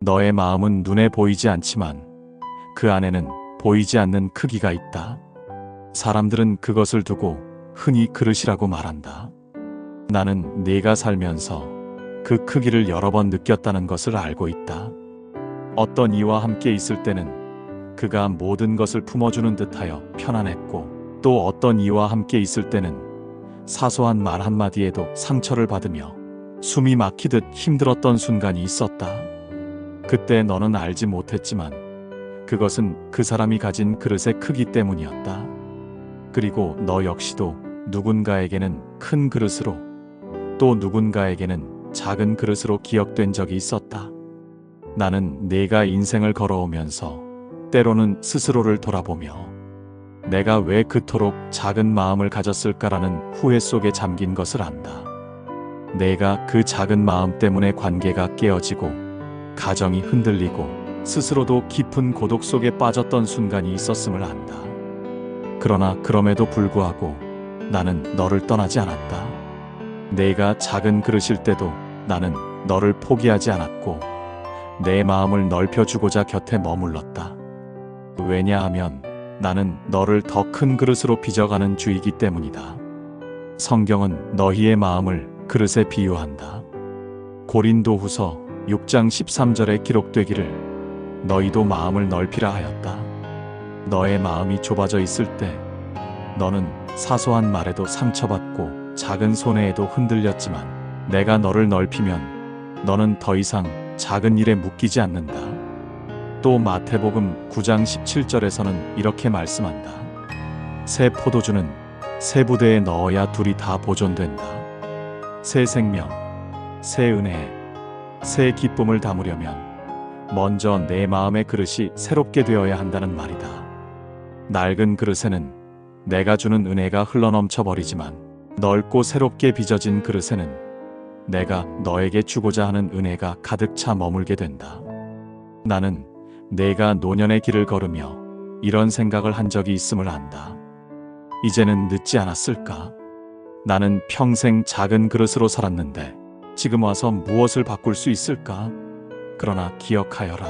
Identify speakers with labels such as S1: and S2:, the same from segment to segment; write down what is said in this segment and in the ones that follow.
S1: 너의 마음은 눈에 보이지 않지만 그 안에는 보이지 않는 크기가 있다. 사람들은 그것을 두고 흔히 그릇이라고 말한다. 나는 네가 살면서 그 크기를 여러 번 느꼈다는 것을 알고 있다. 어떤 이와 함께 있을 때는 그가 모든 것을 품어주는 듯하여 편안했고, 또 어떤 이와 함께 있을 때는 사소한 말 한마디에도 상처를 받으며 숨이 막히듯 힘들었던 순간이 있었다. 그때 너는 알지 못했지만 그것은 그 사람이 가진 그릇의 크기 때문이었다. 그리고 너 역시도 누군가에게는 큰 그릇으로, 또 누군가에게는 작은 그릇으로 기억된 적이 있었다. 나는 네가 인생을 걸어오면서 때로는 스스로를 돌아보며 내가 왜 그토록 작은 마음을 가졌을까라는 후회 속에 잠긴 것을 안다. 내가 그 작은 마음 때문에 관계가 깨어지고 가정이 흔들리고 스스로도 깊은 고독 속에 빠졌던 순간이 있었음을 안다. 그러나 그럼에도 불구하고 나는 너를 떠나지 않았다. 내가 작은 그릇일 때도 나는 너를 포기하지 않았고 내 마음을 넓혀주고자 곁에 머물렀다. 왜냐하면 나는 너를 더 큰 그릇으로 빚어가는 주이기 때문이다. 성경은 너희의 마음을 그릇에 비유한다. 고린도후서 6장 13절에 기록되기를 너희도 마음을 넓히라 하였다. 너의 마음이 좁아져 있을 때 너는 사소한 말에도 상처받고 작은 손해에도 흔들렸지만 내가 너를 넓히면 너는 더 이상 작은 일에 묶이지 않는다. 또 마태복음 9장 17절에서는 이렇게 말씀한다. 새 포도주는 새 부대에 넣어야 둘이 다 보존된다. 새 생명, 새 은혜, 새 기쁨을 담으려면 먼저 내 마음의 그릇이 새롭게 되어야 한다는 말이다. 낡은 그릇에는 내가 주는 은혜가 흘러넘쳐 버리지만 넓고 새롭게 빚어진 그릇에는 내가 너에게 주고자 하는 은혜가 가득 차 머물게 된다. 나는 내가 노년의 길을 걸으며 이런 생각을 한 적이 있음을 안다. 이제는 늦지 않았을까? 나는 평생 작은 그릇으로 살았는데 지금 와서 무엇을 바꿀 수 있을까? 그러나 기억하여라.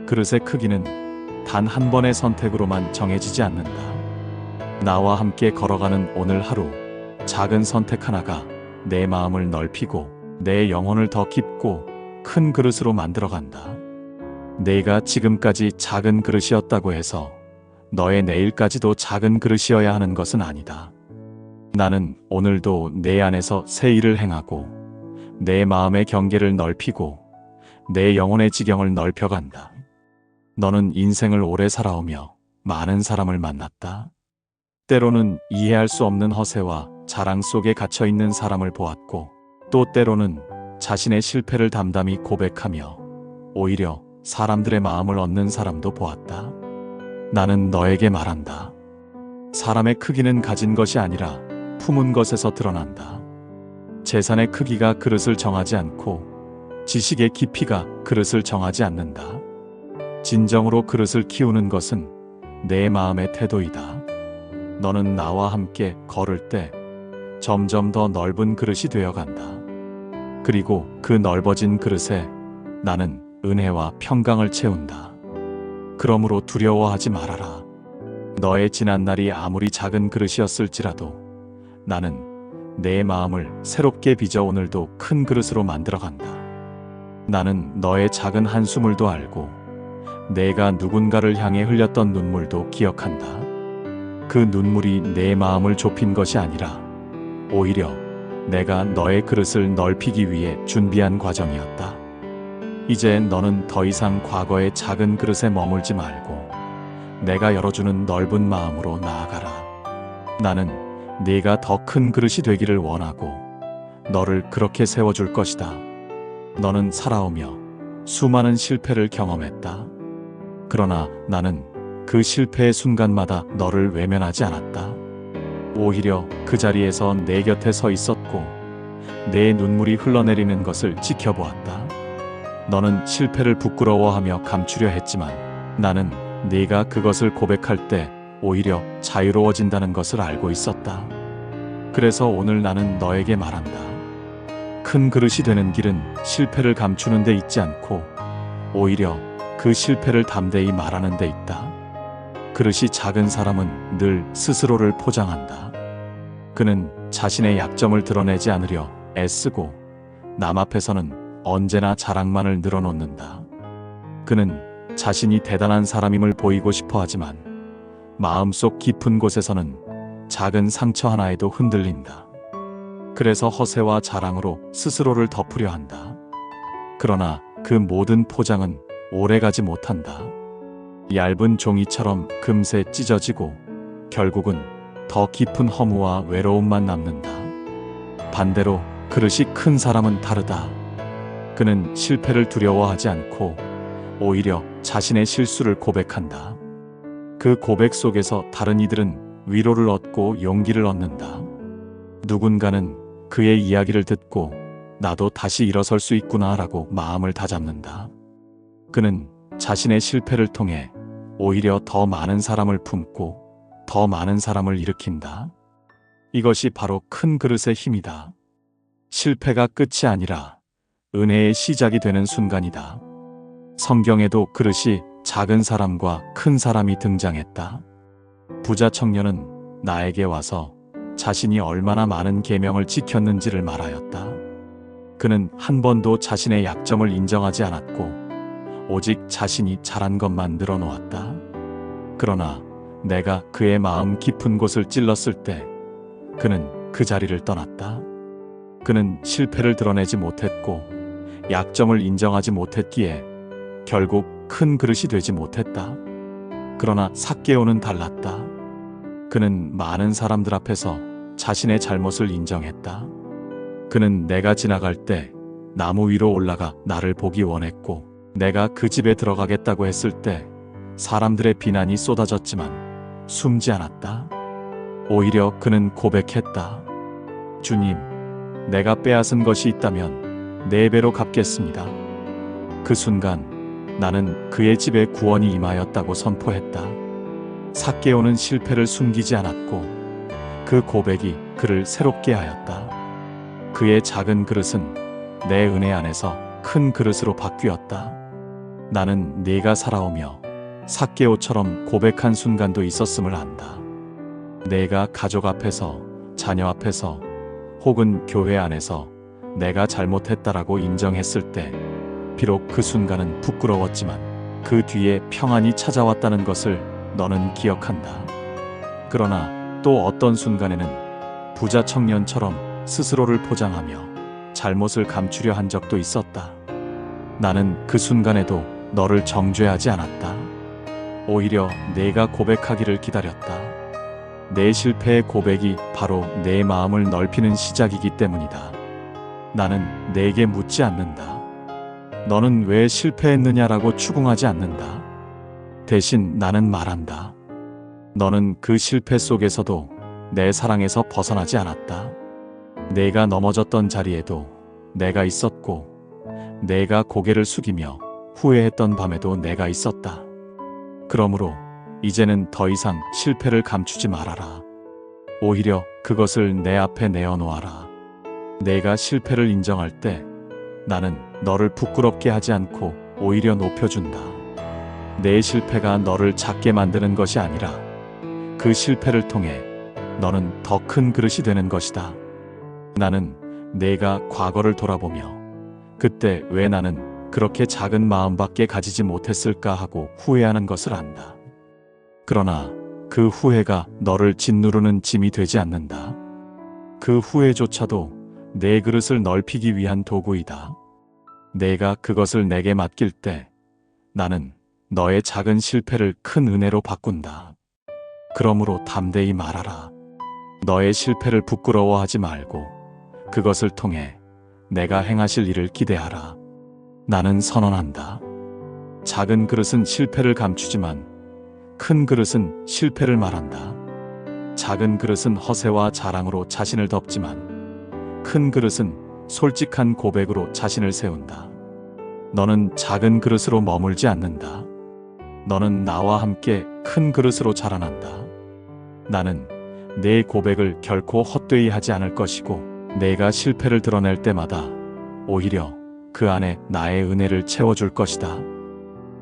S1: 그릇의 크기는 단 한 번의 선택으로만 정해지지 않는다. 나와 함께 걸어가는 오늘 하루, 작은 선택 하나가 내 마음을 넓히고 내 영혼을 더 깊고 큰 그릇으로 만들어간다. 내가 지금까지 작은 그릇이었다고 해서 너의 내일까지도 작은 그릇이어야 하는 것은 아니다. 나는 오늘도 내 안에서 새 일을 행하고 내 마음의 경계를 넓히고 내 영혼의 지경을 넓혀간다. 너는 인생을 오래 살아오며 많은 사람을 만났다. 때로는 이해할 수 없는 허세와 자랑 속에 갇혀있는 사람을 보았고, 또 때로는 자신의 실패를 담담히 고백하며 오히려 사람들의 마음을 얻는 사람도 보았다. 나는 너에게 말한다. 사람의 크기는 가진 것이 아니라 품은 것에서 드러난다. 재산의 크기가 그릇을 정하지 않고 지식의 깊이가 그릇을 정하지 않는다. 진정으로 그릇을 키우는 것은 내 마음의 태도이다. 너는 나와 함께 걸을 때 점점 더 넓은 그릇이 되어간다. 그리고 그 넓어진 그릇에 나는 은혜와 평강을 채운다. 그러므로 두려워하지 말아라. 너의 지난 날이 아무리 작은 그릇이었을지라도 나는 내 마음을 새롭게 빚어 오늘도 큰 그릇으로 만들어간다. 나는 너의 작은 한숨을도 알고 내가 누군가를 향해 흘렸던 눈물도 기억한다. 그 눈물이 내 마음을 좁힌 것이 아니라 오히려 내가 너의 그릇을 넓히기 위해 준비한 과정이었다. 이제 너는 더 이상 과거의 작은 그릇에 머물지 말고 내가 열어주는 넓은 마음으로 나아가라. 나는 네가 더 큰 그릇이 되기를 원하고 너를 그렇게 세워줄 것이다. 너는 살아오며 수많은 실패를 경험했다. 그러나 나는 그 실패의 순간마다 너를 외면하지 않았다. 오히려 그 자리에서 내 곁에 서 있었고 내 눈물이 흘러내리는 것을 지켜보았다. 너는 실패를 부끄러워하며 감추려 했지만 나는 네가 그것을 고백할 때 오히려 자유로워진다는 것을 알고 있었다. 그래서 오늘 나는 너에게 말한다. 큰 그릇이 되는 길은 실패를 감추는 데 있지 않고 오히려 그 실패를 담대히 말하는 데 있다. 그릇이 작은 사람은 늘 스스로를 포장한다. 그는 자신의 약점을 드러내지 않으려 애쓰고 남 앞에서는 언제나 자랑만을 늘어놓는다. 그는 자신이 대단한 사람임을 보이고 싶어 하지만 마음속 깊은 곳에서는 작은 상처 하나에도 흔들린다. 그래서 허세와 자랑으로 스스로를 덮으려 한다. 그러나 그 모든 포장은 오래가지 못한다. 얇은 종이처럼 금세 찢어지고 결국은 더 깊은 허무와 외로움만 남는다. 반대로 그릇이 큰 사람은 다르다. 그는 실패를 두려워하지 않고 오히려 자신의 실수를 고백한다. 그 고백 속에서 다른 이들은 위로를 얻고 용기를 얻는다. 누군가는 그의 이야기를 듣고 나도 다시 일어설 수 있구나라고 마음을 다잡는다. 그는 자신의 실패를 통해 오히려 더 많은 사람을 품고 더 많은 사람을 일으킨다. 이것이 바로 큰 그릇의 힘이다. 실패가 끝이 아니라 은혜의 시작이 되는 순간이다. 성경에도 그릇이 작은 사람과 큰 사람이 등장했다. 부자 청년은 나에게 와서 자신이 얼마나 많은 계명을 지켰는지를 말하였다. 그는 한 번도 자신의 약점을 인정하지 않았고 오직 자신이 잘한 것만 늘어놓았다. 그러나 내가 그의 마음 깊은 곳을 찔렀을 때 그는 그 자리를 떠났다. 그는 실패를 드러내지 못했고 약점을 인정하지 못했기에 결국 큰 그릇이 되지 못했다. 그러나 삭개오는 달랐다. 그는 많은 사람들 앞에서 자신의 잘못을 인정했다. 그는 내가 지나갈 때 나무 위로 올라가 나를 보기 원했고 내가 그 집에 들어가겠다고 했을 때 사람들의 비난이 쏟아졌지만 숨지 않았다. 오히려 그는 고백했다. 주님, 내가 빼앗은 것이 있다면 4배로 갚겠습니다. 그 순간 나는 그의 집에 구원이 임하였다고 선포했다. 삭개오는 실패를 숨기지 않았고 그 고백이 그를 새롭게 하였다. 그의 작은 그릇은 내 은혜 안에서 큰 그릇으로 바뀌었다. 나는 네가 살아오며 삭개오처럼 고백한 순간도 있었음을 안다. 내가 가족 앞에서, 자녀 앞에서, 혹은 교회 안에서 내가 잘못했다라고 인정했을 때 비록 그 순간은 부끄러웠지만 그 뒤에 평안이 찾아왔다는 것을 너는 기억한다. 그러나 또 어떤 순간에는 부자 청년처럼 스스로를 포장하며 잘못을 감추려 한 적도 있었다. 나는 그 순간에도 너를 정죄하지 않았다. 오히려 내가 고백하기를 기다렸다. 내 실패의 고백이 바로 내 마음을 넓히는 시작이기 때문이다. 나는 내게 묻지 않는다. 너는 왜 실패했느냐라고 추궁하지 않는다. 대신 나는 말한다. 너는 그 실패 속에서도 내 사랑에서 벗어나지 않았다. 내가 넘어졌던 자리에도 내가 있었고, 내가 고개를 숙이며 후회했던 밤에도 내가 있었다. 그러므로 이제는 더 이상 실패를 감추지 말아라. 오히려 그것을 내 앞에 내어놓아라. 내가 실패를 인정할 때 나는 너를 부끄럽게 하지 않고 오히려 높여준다. 내 실패가 너를 작게 만드는 것이 아니라 그 실패를 통해 너는 더 큰 그릇이 되는 것이다. 나는 내가 과거를 돌아보며 그때 왜 나는 그렇게 작은 마음밖에 가지지 못했을까 하고 후회하는 것을 안다. 그러나 그 후회가 너를 짓누르는 짐이 되지 않는다. 그 후회조차도 내 그릇을 넓히기 위한 도구이다. 내가 그것을 내게 맡길 때 나는 너의 작은 실패를 큰 은혜로 바꾼다. 그러므로 담대히 말하라. 너의 실패를 부끄러워하지 말고 그것을 통해 내가 행하실 일을 기대하라. 나는 선언한다. 작은 그릇은 실패를 감추지만 큰 그릇은 실패를 말한다. 작은 그릇은 허세와 자랑으로 자신을 덮지만 큰 그릇은 솔직한 고백으로 자신을 세운다. 너는 작은 그릇으로 머물지 않는다. 너는 나와 함께 큰 그릇으로 자라난다. 나는 내 고백을 결코 헛되이 하지 않을 것이고 내가 실패를 드러낼 때마다 오히려 그 안에 나의 은혜를 채워줄 것이다.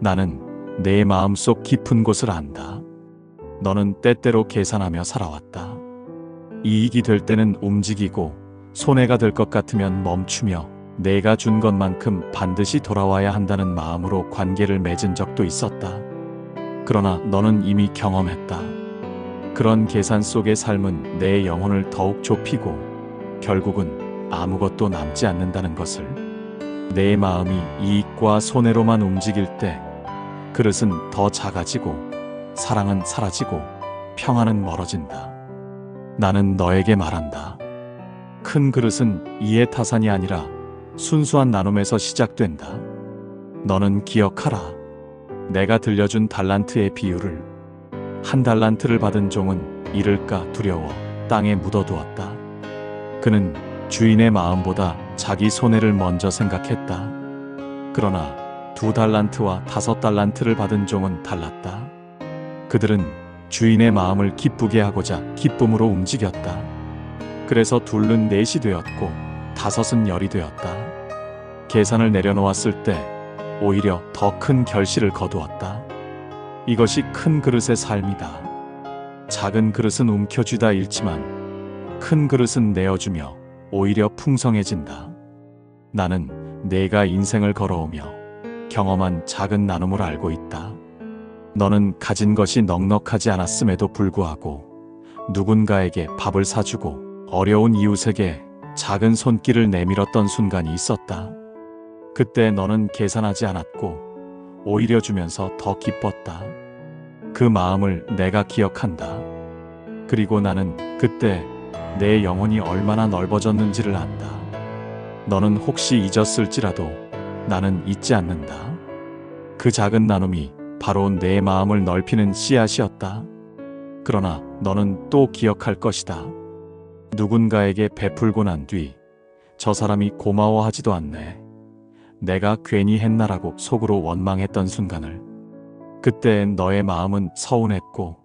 S1: 나는 내 마음속 깊은 곳을 안다. 너는 때때로 계산하며 살아왔다. 이익이 될 때는 움직이고 손해가 될 것 같으면 멈추며 내가 준 것만큼 반드시 돌아와야 한다는 마음으로 관계를 맺은 적도 있었다. 그러나 너는 이미 경험했다. 그런 계산 속의 삶은 내 영혼을 더욱 좁히고 결국은 아무것도 남지 않는다는 것을. 내 마음이 이익과 손해로만 움직일 때 그릇은 더 작아지고 사랑은 사라지고 평안은 멀어진다. 나는 너에게 말한다. 큰 그릇은 이해타산이 아니라 순수한 나눔에서 시작된다. 너는 기억하라. 내가 들려준 달란트의 비유를. 한 달란트를 받은 종은 잃을까 두려워 땅에 묻어두었다. 그는 주인의 마음보다 자기 손해를 먼저 생각했다. 그러나 2달란트와 5달란트를 받은 종은 달랐다. 그들은 주인의 마음을 기쁘게 하고자 기쁨으로 움직였다. 그래서 2는 4이 되었고 5은 10이 되었다. 계산을 내려놓았을 때 오히려 더 큰 결실을 거두었다. 이것이 큰 그릇의 삶이다. 작은 그릇은 움켜쥐다 잃지만 큰 그릇은 내어주며 오히려 풍성해진다. 나는 내가 인생을 걸어오며 경험한 작은 나눔을 알고 있다. 너는 가진 것이 넉넉하지 않았음에도 불구하고 누군가에게 밥을 사주고 어려운 이웃에게 작은 손길을 내밀었던 순간이 있었다. 그때 너는 계산하지 않았고 오히려 주면서 더 기뻤다. 그 마음을 내가 기억한다. 그리고 나는 그때 내 영혼이 얼마나 넓어졌는지를 안다. 너는 혹시 잊었을지라도 나는 잊지 않는다. 그 작은 나눔이 바로 내 마음을 넓히는 씨앗이었다. 그러나 너는 또 기억할 것이다. 누군가에게 베풀고 난 뒤 저 사람이 고마워하지도 않네. 내가 괜히 했나라고 속으로 원망했던 순간을. 그때 너의 마음은 서운했고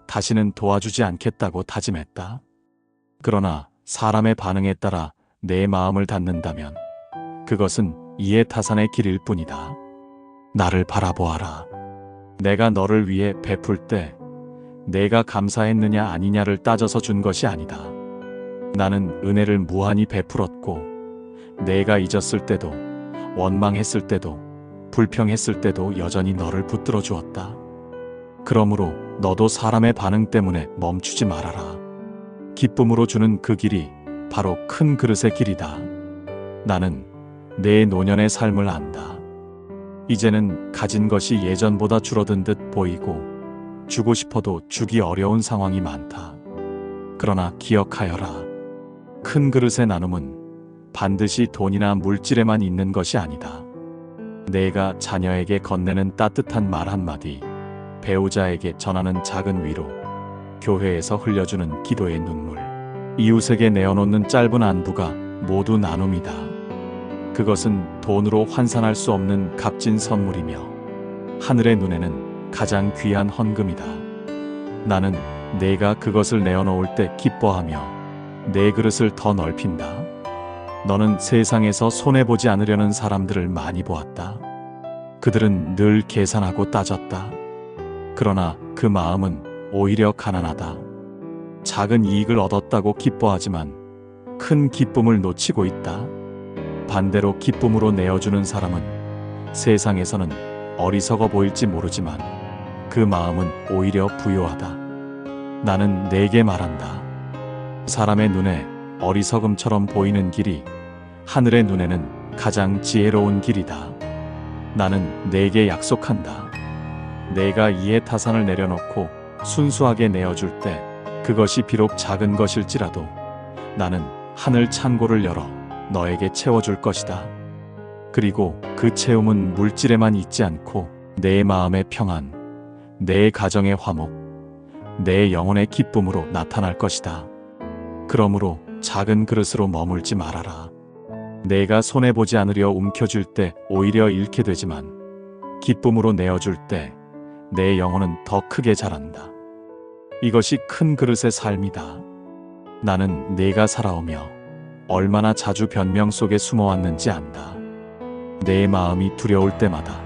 S1: 다시는 도와주지 않겠다고 다짐했다. 그러나 사람의 반응에 따라 내 마음을 닫는다면 그것은 이해타산의 길일 뿐이다. 나를 바라보아라. 내가 너를 위해 베풀 때 내가 감사했느냐 아니냐를 따져서 준 것이 아니다. 나는 은혜를 무한히 베풀었고 내가 잊었을 때도 원망했을 때도 불평했을 때도 여전히 너를 붙들어 주었다. 그러므로 너도 사람의 반응 때문에 멈추지 말아라. 기쁨으로 주는 그 길이 바로 큰 그릇의 길이다. 나는 내 노년의 삶을 안다. 이제는 가진 것이 예전보다 줄어든 듯 보이고 주고 싶어도 주기 어려운 상황이 많다. 그러나 기억하여라. 큰 그릇의 나눔은 반드시 돈이나 물질에만 있는 것이 아니다. 내가 자녀에게 건네는 따뜻한 말 한마디, 배우자에게 전하는 작은 위로, 교회에서 흘려주는 기도의 눈물, 이웃에게 내어놓는 짧은 안부가 모두 나눔이다. 그것은 돈으로 환산할 수 없는 값진 선물이며 하늘의 눈에는 가장 귀한 헌금이다. 나는 내가 그것을 내어놓을 때 기뻐하며 내 그릇을 더 넓힌다. 너는 세상에서 손해보지 않으려는 사람들을 많이 보았다. 그들은 늘 계산하고 따졌다. 그러나 그 마음은 오히려 가난하다. 작은 이익을 얻었다고 기뻐하지만 큰 기쁨을 놓치고 있다. 반대로 기쁨으로 내어주는 사람은 세상에서는 어리석어 보일지 모르지만 그 마음은 오히려 부유하다. 나는 내게 말한다. 사람의 눈에 어리석음처럼 보이는 길이 하늘의 눈에는 가장 지혜로운 길이다. 나는 내게 약속한다. 내가 이해타산을 내려놓고 순수하게 내어줄 때 그것이 비록 작은 것일지라도 나는 하늘 창고를 열어 너에게 채워줄 것이다. 그리고 그 채움은 물질에만 있지 않고 내 마음의 평안, 내 가정의 화목, 내 영혼의 기쁨으로 나타날 것이다. 그러므로 작은 그릇으로 머물지 말아라. 내가 손해보지 않으려 움켜쥘 때 오히려 잃게 되지만 기쁨으로 내어줄 때 내 영혼은 더 크게 자란다. 이것이 큰 그릇의 삶이다. 나는 내가 살아오며 얼마나 자주 변명 속에 숨어왔는지 안다. 내 마음이 두려울 때마다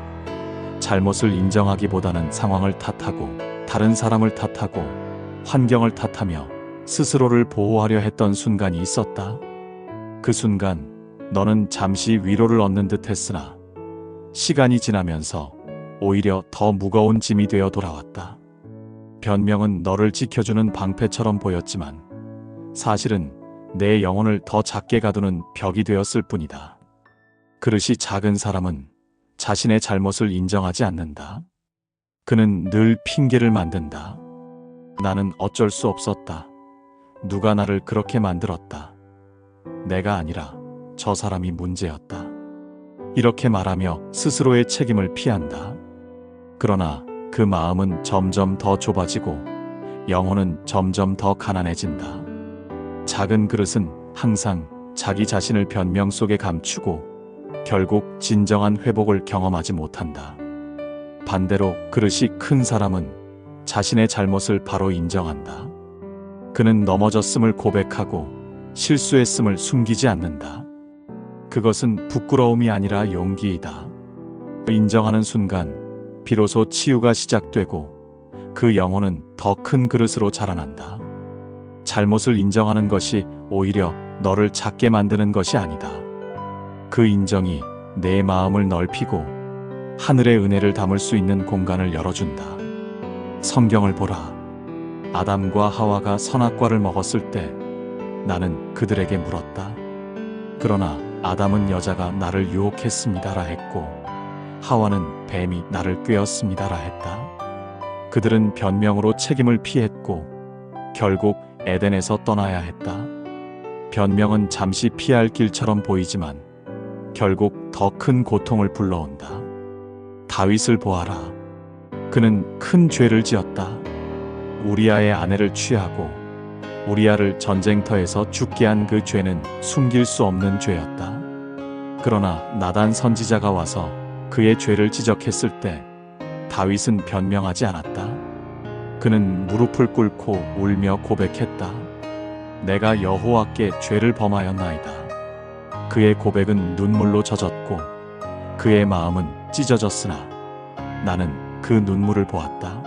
S1: 잘못을 인정하기보다는 상황을 탓하고 다른 사람을 탓하고 환경을 탓하며 스스로를 보호하려 했던 순간이 있었다. 그 순간 너는 잠시 위로를 얻는 듯 했으나 시간이 지나면서 오히려 더 무거운 짐이 되어 돌아왔다. 변명은 너를 지켜주는 방패처럼 보였지만 사실은 내 영혼을 더 작게 가두는 벽이 되었을 뿐이다. 그릇이 작은 사람은 자신의 잘못을 인정하지 않는다. 그는 늘 핑계를 만든다. 나는 어쩔 수 없었다. 누가 나를 그렇게 만들었다. 내가 아니라 저 사람이 문제였다. 이렇게 말하며 스스로의 책임을 피한다. 그러나 그 마음은 점점 더 좁아지고 영혼은 점점 더 가난해진다. 작은 그릇은 항상 자기 자신을 변명 속에 감추고 결국 진정한 회복을 경험하지 못한다. 반대로 그릇이 큰 사람은 자신의 잘못을 바로 인정한다. 그는 넘어졌음을 고백하고 실수했음을 숨기지 않는다. 그것은 부끄러움이 아니라 용기이다. 인정하는 순간 비로소 치유가 시작되고 그 영혼은 더 큰 그릇으로 자라난다. 잘못을 인정하는 것이 오히려 너를 작게 만드는 것이 아니다. 그 인정이 내 마음을 넓히고 하늘의 은혜를 담을 수 있는 공간을 열어준다. 성경을 보라. 아담과 하와가 선악과를 먹었을 때 나는 그들에게 물었다. 그러나 아담은 여자가 나를 유혹했습니다라 했고 하와는 뱀이 나를 꿰었습니다라 했다. 그들은 변명으로 책임을 피했고 결국 에덴에서 떠나야 했다. 변명은 잠시 피할 길처럼 보이지만 결국 더 큰 고통을 불러온다. 다윗을 보아라. 그는 큰 죄를 지었다. 우리아의 아내를 취하고 우리아를 전쟁터에서 죽게 한 그 죄는 숨길 수 없는 죄였다. 그러나 나단 선지자가 와서 그의 죄를 지적했을 때 다윗은 변명하지 않았다. 그는 무릎을 꿇고 울며 고백했다. 내가 여호와께 죄를 범하였나이다. 그의 고백은 눈물로 젖었고 그의 마음은 찢어졌으나 나는 그 눈물을 보았다.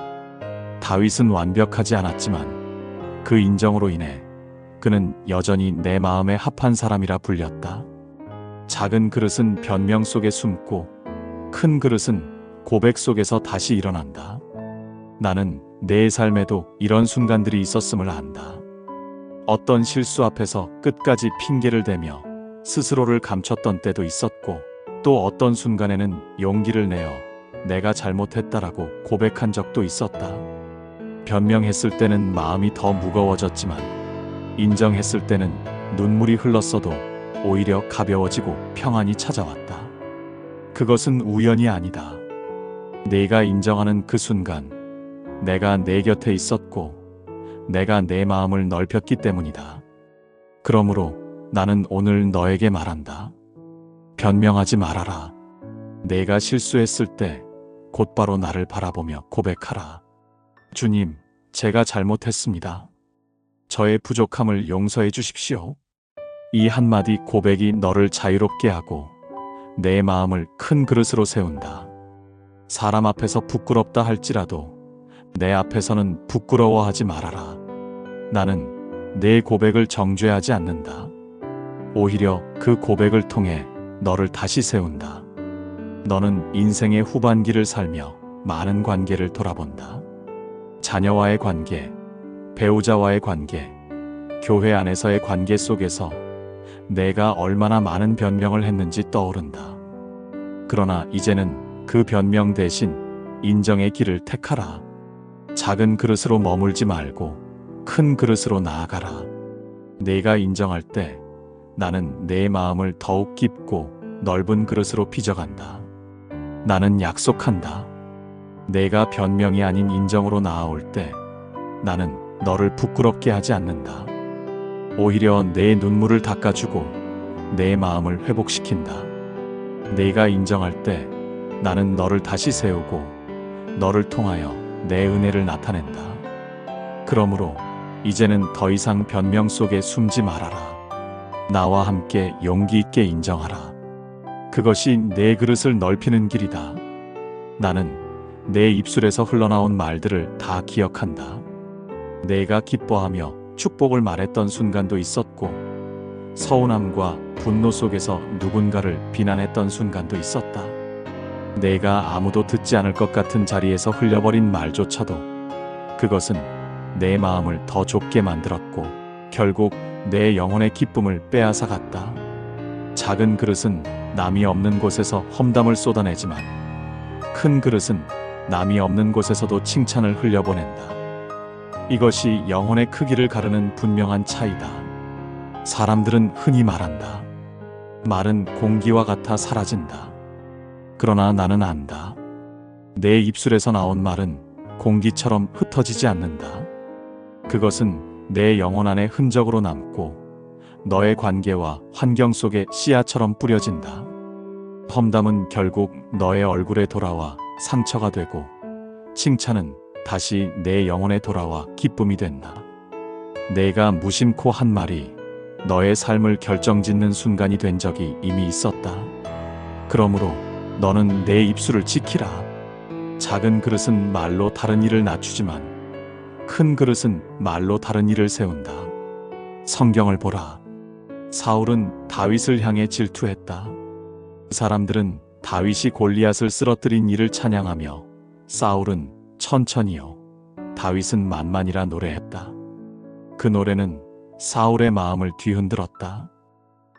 S1: 다윗은 완벽하지 않았지만 그 인정으로 인해 그는 여전히 내 마음에 합한 사람이라 불렸다. 작은 그릇은 변명 속에 숨고 큰 그릇은 고백 속에서 다시 일어난다. 나는 내 삶에도 이런 순간들이 있었음을 안다. 어떤 실수 앞에서 끝까지 핑계를 대며 스스로를 감췄던 때도 있었고 또 어떤 순간에는 용기를 내어 내가 잘못했다라고 고백한 적도 있었다. 변명했을 때는 마음이 더 무거워졌지만 인정했을 때는 눈물이 흘렀어도 오히려 가벼워지고 평안이 찾아왔다. 그것은 우연이 아니다. 내가 인정하는 그 순간 내가 내 곁에 있었고 내가 내 마음을 넓혔기 때문이다. 그러므로 나는 오늘 너에게 말한다. 변명하지 말아라. 내가 실수했을 때 곧바로 나를 바라보며 고백하라. 주님, 제가 잘못했습니다. 저의 부족함을 용서해 주십시오. 이 한마디 고백이 너를 자유롭게 하고 내 마음을 큰 그릇으로 세운다. 사람 앞에서 부끄럽다 할지라도 내 앞에서는 부끄러워하지 말아라. 나는 내 고백을 정죄하지 않는다. 오히려 그 고백을 통해 너를 다시 세운다. 너는 인생의 후반기를 살며 많은 관계를 돌아본다. 자녀와의 관계, 배우자와의 관계, 교회 안에서의 관계 속에서 내가 얼마나 많은 변명을 했는지 떠오른다. 그러나 이제는 그 변명 대신 인정의 길을 택하라. 작은 그릇으로 머물지 말고 큰 그릇으로 나아가라. 내가 인정할 때 나는 내 마음을 더욱 깊고 넓은 그릇으로 빚어간다. 나는 약속한다. 내가 변명이 아닌 인정으로 나아올 때 나는 너를 부끄럽게 하지 않는다. 오히려 내 눈물을 닦아주고 내 마음을 회복시킨다. 내가 인정할 때 나는 너를 다시 세우고 너를 통하여 내 은혜를 나타낸다. 그러므로 이제는 더 이상 변명 속에 숨지 말아라. 나와 함께 용기 있게 인정하라. 그것이 내 그릇을 넓히는 길이다. 나는 내 입술에서 흘러나온 말들을 다 기억한다. 내가 기뻐하며 축복을 말했던 순간도 있었고, 서운함과 분노 속에서 누군가를 비난했던 순간도 있었다. 내가 아무도 듣지 않을 것 같은 자리에서 흘려버린 말조차도 그것은 내 마음을 더 좁게 만들었고, 결국 내 영혼의 기쁨을 빼앗아 갔다. 작은 그릇은 남이 없는 곳에서 험담을 쏟아내지만, 큰 그릇은 남이 없는 곳에서도 칭찬을 흘려보낸다. 이것이 영혼의 크기를 가르는 분명한 차이다. 사람들은 흔히 말한다. 말은 공기와 같아 사라진다. 그러나 나는 안다. 내 입술에서 나온 말은 공기처럼 흩어지지 않는다. 그것은 내 영혼 안에 흔적으로 남고, 너의 관계와 환경 속에 씨앗처럼 뿌려진다. 험담은 결국 너의 얼굴에 돌아와 상처가 되고, 칭찬은 다시 내 영혼에 돌아와 기쁨이 된다. 내가 무심코 한 말이 너의 삶을 결정짓는 순간이 된 적이 이미 있었다. 그러므로 너는 내 입술을 지키라. 작은 그릇은 말로 다른 일을 낮추지만, 큰 그릇은 말로 다른 일을 세운다. 성경을 보라. 사울은 다윗을 향해 질투했다. 사람들은 다윗이 골리앗을 쓰러뜨린 일을 찬양하며, 사울은 천천히요, 다윗은 만만이라 노래했다. 그 노래는 사울의 마음을 뒤흔들었다.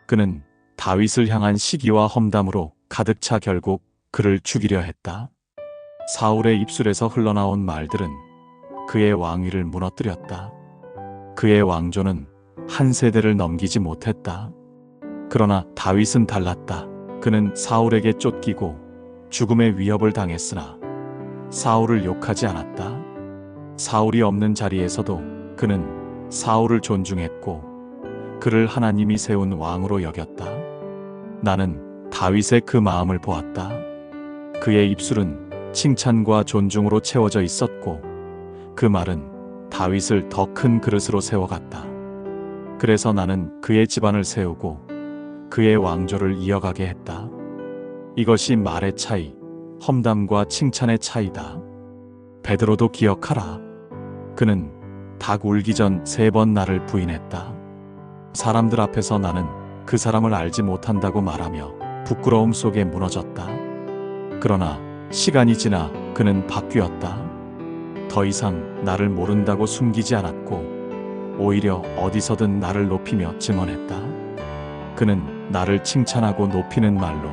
S1: 그는 다윗을 향한 시기와 험담으로 가득 차 결국 그를 죽이려 했다. 사울의 입술에서 흘러나온 말들은 그의 왕위를 무너뜨렸다. 그의 왕조는 한 세대를 넘기지 못했다. 그러나 다윗은 달랐다. 그는 사울에게 쫓기고 죽음의 위협을 당했으나 사울을 욕하지 않았다. 사울이 없는 자리에서도 그는 사울을 존중했고, 그를 하나님이 세운 왕으로 여겼다. 나는 다윗의 그 마음을 보았다. 그의 입술은 칭찬과 존중으로 채워져 있었고, 그 말은 다윗을 더 큰 그릇으로 세워갔다. 그래서 나는 그의 집안을 세우고 그의 왕조를 이어가게 했다. 이것이 말의 차이, 험담과 칭찬의 차이다. 베드로도 기억하라. 그는 닭 울기 전 3번 나를 부인했다. 사람들 앞에서 나는 그 사람을 알지 못한다고 말하며 부끄러움 속에 무너졌다. 그러나 시간이 지나 그는 바뀌었다. 더 이상 나를 모른다고 숨기지 않았고, 오히려 어디서든 나를 높이며 증언했다. 그는 나를 칭찬하고 높이는 말로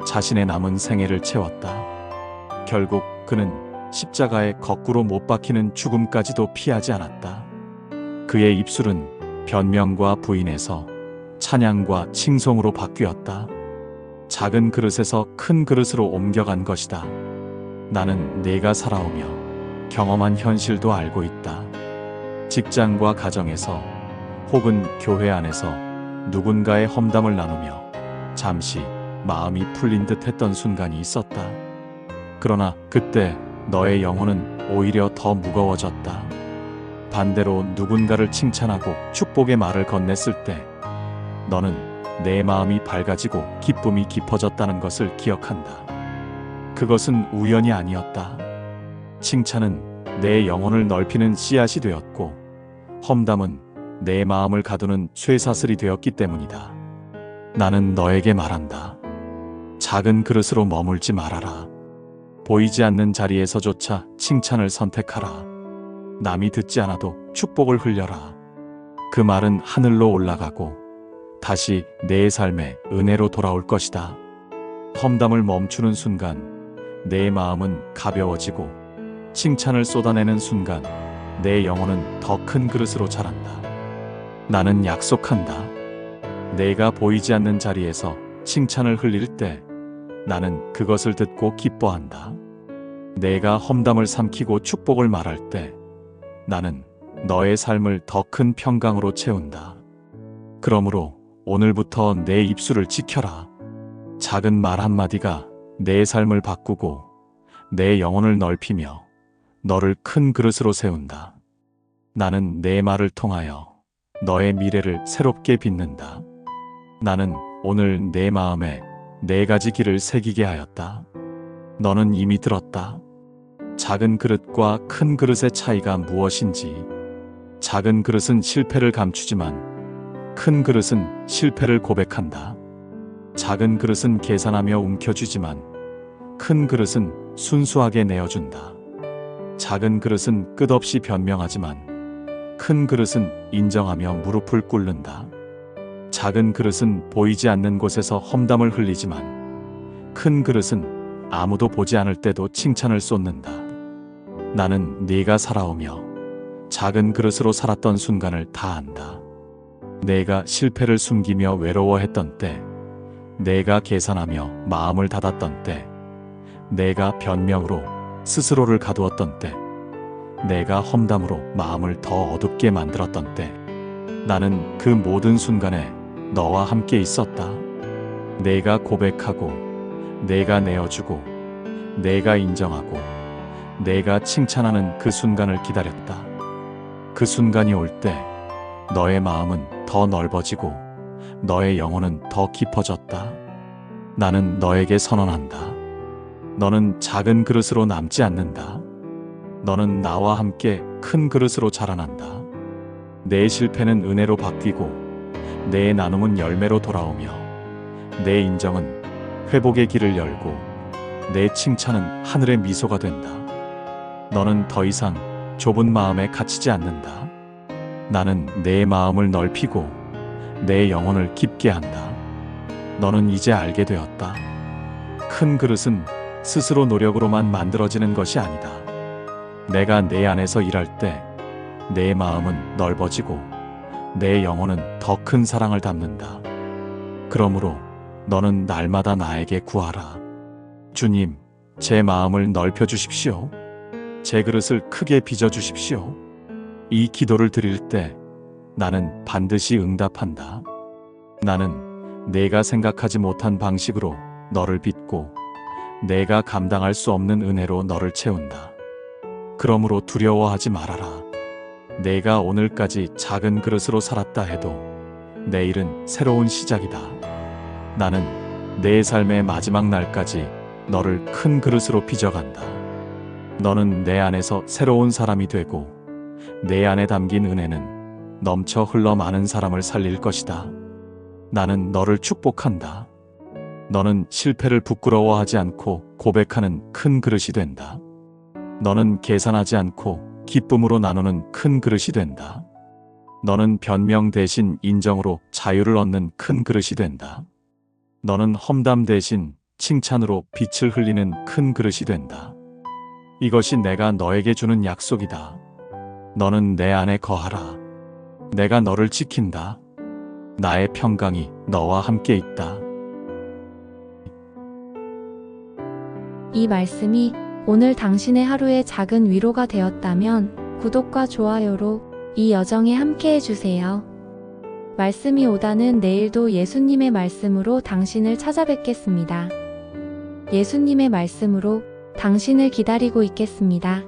S1: 자신의 남은 생애를 채웠다. 결국 그는 십자가에 거꾸로 못 박히는 죽음까지도 피하지 않았다. 그의 입술은 변명과 부인에서 찬양과 칭송으로 바뀌었다. 작은 그릇에서 큰 그릇으로 옮겨간 것이다. 나는 내가 살아오며 경험한 현실도 알고 있다. 직장과 가정에서 혹은 교회 안에서 누군가의 험담을 나누며 잠시 마음이 풀린 듯 했던 순간이 있었다. 그러나 그때 너의 영혼은 오히려 더 무거워졌다. 반대로 누군가를 칭찬하고 축복의 말을 건넸을 때 너는 내 마음이 밝아지고 기쁨이 깊어졌다는 것을 기억한다. 그것은 우연이 아니었다. 칭찬은 내 영혼을 넓히는 씨앗이 되었고, 험담은 내 마음을 가두는 쇠사슬이 되었기 때문이다. 나는 너에게 말한다. 작은 그릇으로 머물지 말아라. 보이지 않는 자리에서조차 칭찬을 선택하라. 남이 듣지 않아도 축복을 흘려라. 그 말은 하늘로 올라가고 다시 내 삶에 은혜로 돌아올 것이다. 험담을 멈추는 순간 내 마음은 가벼워지고, 칭찬을 쏟아내는 순간 내 영혼은 더 큰 그릇으로 자란다. 나는 약속한다. 내가 보이지 않는 자리에서 칭찬을 흘릴 때 나는 그것을 듣고 기뻐한다. 내가 험담을 삼키고 축복을 말할 때 나는 너의 삶을 더 큰 평강으로 채운다. 그러므로 오늘부터 내 입술을 지켜라. 작은 말 한마디가 내 삶을 바꾸고 내 영혼을 넓히며 너를 큰 그릇으로 세운다. 나는 내 말을 통하여 너의 미래를 새롭게 빚는다. 나는 오늘 내 마음에 4가지 길을 새기게 하였다. 너는 이미 들었다. 작은 그릇과 큰 그릇의 차이가 무엇인지. 작은 그릇은 실패를 감추지만 큰 그릇은 실패를 고백한다. 작은 그릇은 계산하며 움켜쥐지만 큰 그릇은 순수하게 내어준다. 작은 그릇은 끝없이 변명하지만 큰 그릇은 인정하며 무릎을 꿇는다. 작은 그릇은 보이지 않는 곳에서 험담을 흘리지만 큰 그릇은 아무도 보지 않을 때도 칭찬을 쏟는다. 나는 네가 살아오며 작은 그릇으로 살았던 순간을 다 안다. 내가 실패를 숨기며 외로워했던 때, 내가 계산하며 마음을 닫았던 때, 내가 변명으로 스스로를 가두었던 때, 내가 험담으로 마음을 더 어둡게 만들었던 때, 나는 그 모든 순간에 너와 함께 있었다. 내가 고백하고, 내가 내어주고, 내가 인정하고, 내가 칭찬하는 그 순간을 기다렸다. 그 순간이 올 때 너의 마음은 더 넓어지고 너의 영혼은 더 깊어졌다. 나는 너에게 선언한다. 너는 작은 그릇으로 남지 않는다. 너는 나와 함께 큰 그릇으로 자라난다. 내 실패는 은혜로 바뀌고 내 나눔은 열매로 돌아오며 내 인정은 회복의 길을 열고 내 칭찬은 하늘의 미소가 된다. 너는 더 이상 좁은 마음에 갇히지 않는다. 나는 내 마음을 넓히고 내 영혼을 깊게 한다. 너는 이제 알게 되었다. 큰 그릇은 스스로 노력으로만 만들어지는 것이 아니다. 내가 내 안에서 일할 때 내 마음은 넓어지고 내 영혼은 더 큰 사랑을 담는다. 그러므로 너는 날마다 나에게 구하라. 주님, 제 마음을 넓혀 주십시오. 제 그릇을 크게 빚어 주십시오. 이 기도를 드릴 때 나는 반드시 응답한다. 나는 내가 생각하지 못한 방식으로 너를 빚고 내가 감당할 수 없는 은혜로 너를 채운다. 그러므로 두려워하지 말아라. 내가 오늘까지 작은 그릇으로 살았다 해도 내일은 새로운 시작이다. 나는 내 삶의 마지막 날까지 너를 큰 그릇으로 빚어간다. 너는 내 안에서 새로운 사람이 되고 내 안에 담긴 은혜는 넘쳐 흘러 많은 사람을 살릴 것이다. 나는 너를 축복한다. 너는 실패를 부끄러워하지 않고 고백하는 큰 그릇이 된다. 너는 계산하지 않고 기쁨으로 나누는 큰 그릇이 된다. 너는 변명 대신 인정으로 자유를 얻는 큰 그릇이 된다. 너는 험담 대신 칭찬으로 빛을 흘리는 큰 그릇이 된다. 이것이 내가 너에게 주는 약속이다. 너는 내 안에 거하라. 내가 너를 지킨다. 나의 평강이 너와 함께 있다.
S2: 이 말씀이 오늘 당신의 하루의 작은 위로가 되었다면 구독과 좋아요로 이 여정에 함께 해주세요. 말씀이 오다는 내일도 예수님의 말씀으로 당신을 찾아뵙겠습니다. 예수님의 말씀으로 당신을 기다리고 있겠습니다.